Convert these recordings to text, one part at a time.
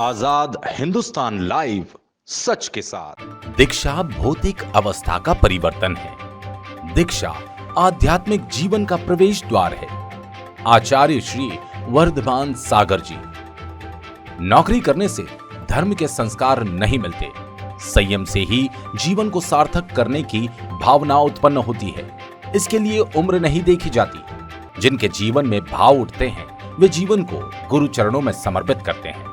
आजाद Hindustan live, सच के साथ। दीक्षा भौतिक अवस्था का परिवर्तन है। दीक्षा आध्यात्मिक जीवन का प्रवेश द्वार है। आचार्य श्री वर्धमान सागर जी। नौकरी करने से धर्म के संस्कार नहीं मिलते। संयम से ही जीवन को सार्थक करने की भावना उत्पन्न होती है। इसके लिए उम्र नहीं देखी जाती। जिनके जीवन में भाव उठते हैं वे जीवन को गुरु चरणों में समर्पित करते हैं।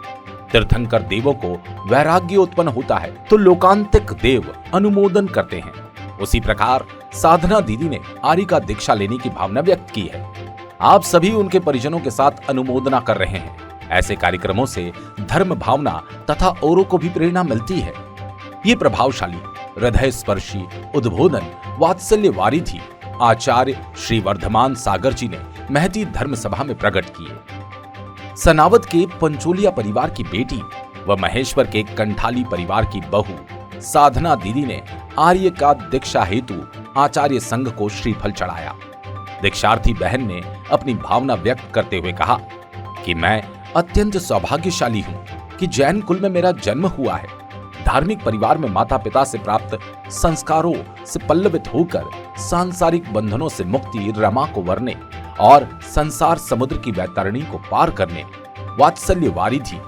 तीर्थंकर देवों को वैराग्य उत्पन्न होता है तो लोकांतिक देव अनुमोदन करते हैं। उसी प्रकार साधना दीदी ने आर्य का दीक्षा लेने की भावना व्यक्त की है। आप सभी उनके परिजनों के साथ अनुमोदना कर रहे हैं। ऐसे कार्यक्रमों से धर्म भावना तथा औरों को भी प्रेरणा मिलती है। ये प्रभावशाली हृदय स्पर्शी उद्बोधन वात्सल्य वारिधि आचार्य श्री वर्धमान सागर जी ने महती धर्म सभा में प्रकट किए। सनावद के पंचोलिया परिवार की बेटी व महेश्वर के कंठाली परिवार की बहू साधना दीदी ने आर्य का दीक्षा हेतु आचार्य संघ को श्रीफल चढ़ाया। दीक्षार्थी बहन ने अपनी भावना व्यक्त करते हुए कहा कि मैं अत्यंत सौभाग्यशाली हूं कि जैन कुल में मेरा जन्म हुआ है। धार्मिक परिवार में माता पिता से प्राप्त संस्कारों से पल्लवित होकर सांसारिक बंधनों से मुक्ति रमा को वरने और संसार समुद्र की वैतरणी को पार करने वात्सल्य वारिधि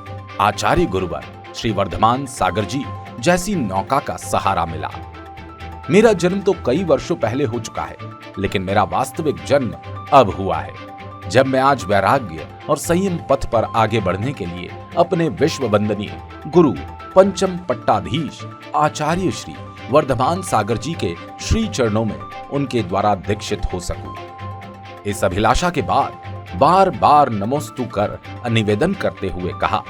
आचार्य गुरुवर श्री वर्धमान सागर जी जैसी नौका का सहारा मिला। मेरा जन्म तो कई वर्षों पहले हो चुका है, लेकिन मेरा वास्तविक जन्म अब हुआ है, जब मैं आज वैराग्य और संयम पथ पर आगे बढ़ने के लिए अपने विश्व वंदनीय गुरु पंचम पट्टाधीश आचार्य श्री वर्धमान सागर जी के श्री चरणों में उनके द्वारा दीक्षित हो सकूं। इस अभिलाषा के बाद बार बार नमोस्तु कर निवेदन करते हुए कहा,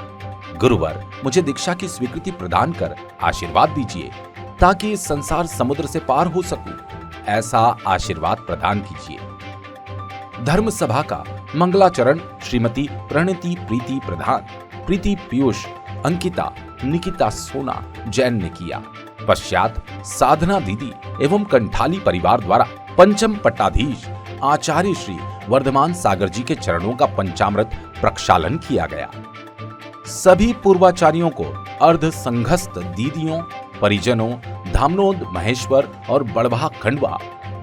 गुरुवर मुझे दीक्षा की स्वीकृति प्रदान कर आशीर्वाद दीजिए ताकि इस संसार समुद्र से पार हो सकूं। ऐसा आशीर्वाद प्रदान कीजिए। धर्म सभा का मंगलाचरण श्रीमती प्रणति प्रीति प्रधान, प्रीति पीयूष, अंकिता, निकिता सोना जैन ने किया। पश्चात साधना दीदी एवं कंठाली परिवार द्वारा पंचम पट्टाधीश आचार्य श्री वर्धमान सागर जी के चरणों का पंचामृत प्रक्षालन किया गया। सभी पूर्वाचार्यों को अर्ध संघस्थ दीदियों, परिजनों, धामनोद, महेश्वर और बड़वा खंडवा,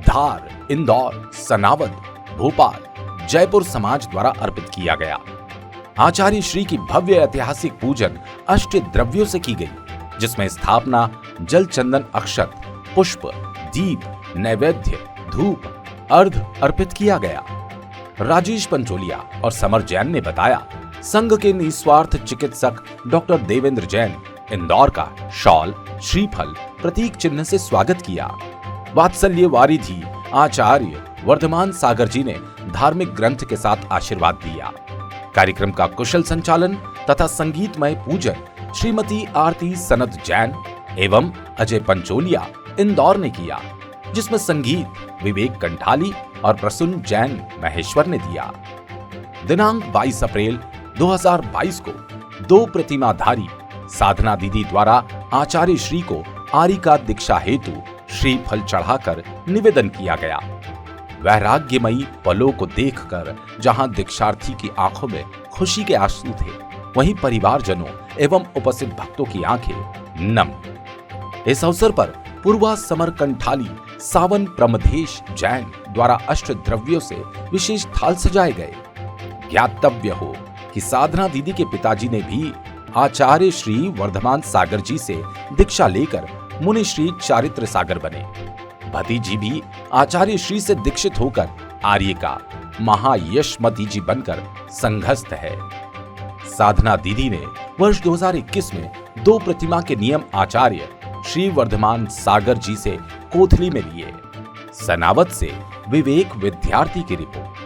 धार, इंदौर, सनावद, भोपाल, जयपुर समाज द्वारा अर्पित किया गया। आचार्य श्री की भव्य ऐतिहासिक पूजन अष्ट द्रव्यों से की गई, जिसमें स्थापना, जल चंदन अक्षत, पुष्प, दीप, नैवेद्य, धूप, अर्घ अर्पित किया गया। राजेश पंचोलिया और समर जैन ने बताया, संघ के निस्वार्थ चिकित्सक डॉक्टर देवेंद्र जैन इंदौर का शॉल, श्रीफल, प्रतीक चिन्ह से स्वागत किया। वात्सल्य वारिधि आचार्य वर्धमान सागर जी ने धार्मिक ग्रंथ के साथ आशीर्वाद दिया। कार्यक्रम का कुशल संचालन तथा संगीतमय पूजन श्रीमती आरती सनत जैन एवं अजय पंचोलिया इंदौर ने किया, जिसमें संगीत विवेक कंठाली और प्रसून जैन महेश्वर ने दिया। दिनांक 22 अप्रैल 2022 को दो प्रतिमाधारी साधना दीदी द्वारा आचार्य श्री को आर्य का दीक्षा हेतु श्रीफल चढ़ाकर निवेदन किया गया। वैराग्यमयी पलों को देखकर जहां दीक्षार्थी की आंखों में खुशी के आंसू थे, वहीं परिवारजनों एवं उपस्थित भक्तों की आंखें नम। इस अवसर पर पूर्वा समर कंठाली सावन प्रमधेश जैन द्वारा अष्ट द्रव्यों से विशेष थाल सजाए गए। ज्ञातव्य हो कि साधना दीदी के पिताजी ने भी आचार्य श्री वर्धमान सागर जी से दीक्षा लेकर मुनि श्री चारित्र सागर बने। भतीजी भी आचार्य श्री से दीक्षित होकर आर्य का महायशमती जी बनकर संघस्थ है। साधना दीदी ने वर्ष 2021 में दो प्रतिमा के नियम आचार्य श्री वर्धमान सागर जी से कोथली में लिए। सनावद से विवेक विद्यार्थी की रिपोर्ट।